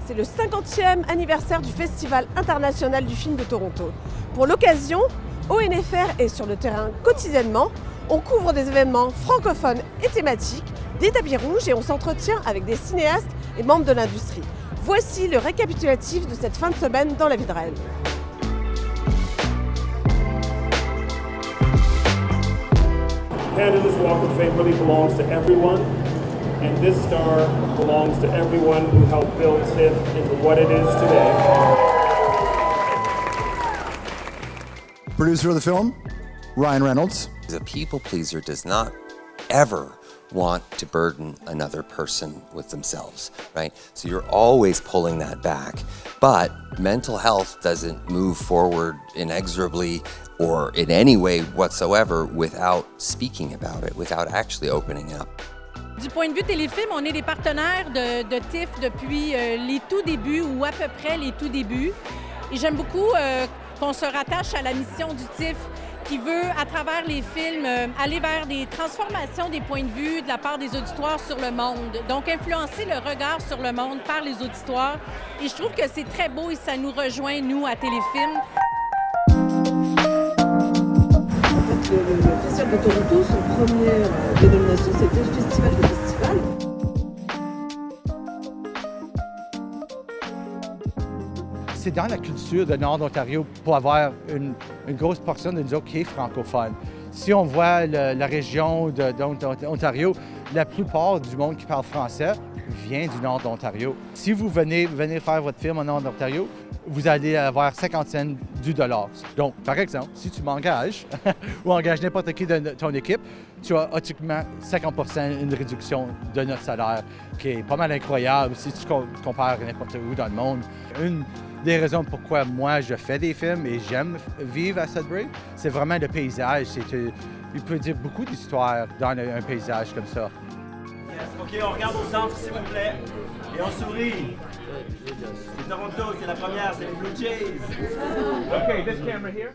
c'est le 50e anniversaire du Festival international du film de Toronto. Pour l'occasion, ONFR est sur le terrain quotidiennement. On couvre des événements francophones et thématiques, des tapis rouges et on s'entretient avec des cinéastes et membres de l'industrie. Voici le récapitulatif de cette fin de semaine dans la vie de Rennes. Canada's Walk of Fame really belongs to everyone, and this star belongs to everyone who helped build TIFF into what it is today. Producer of the film, Ryan Reynolds. A people pleaser does not ever want to burden another person with themselves, right? So you're always pulling that back. But mental health doesn't move forward inexorably or in any way whatsoever without speaking about it, without actually opening up. Du point de vue téléfilm, on est des partenaires de TIFF depuis les tout débuts ou à peu près les tout débuts. Et j'aime beaucoup qu'on se rattache à la mission du TIFF qui veut, à travers les films, aller vers des transformations des points de vue de la part des auditoires sur le monde. Donc, influencer le regard sur le monde par les auditoires. Et je trouve que c'est très beau et ça nous rejoint, nous, à Téléfilm. Le Festival de Toronto, son première dénomination, c'était le Festival de Festivals. C'est dans la culture de Nord d'Ontario pour avoir une grosse portion de nous autres qui est francophone. Si on voit la région d'Ontario, la plupart du monde qui parle français vient du Nord d'Ontario. Si vous venez faire votre film au Nord d'Ontario, vous allez avoir 50 cents du dollar. Donc, par exemple, si tu m'engages ou engages n'importe qui de ton équipe, tu as automatiquement 50% une réduction de notre salaire, qui est pas mal incroyable si tu compares n'importe où dans le monde. Une des raisons pourquoi moi je fais des films et j'aime vivre à Sudbury, c'est vraiment le paysage. Il peut dire beaucoup d'histoires dans un paysage comme ça. Yes. OK, on regarde au centre, s'il vous plaît. Et on sourit. C'est Toronto, c'est la première, c'est les Blue Jays. OK, this camera here.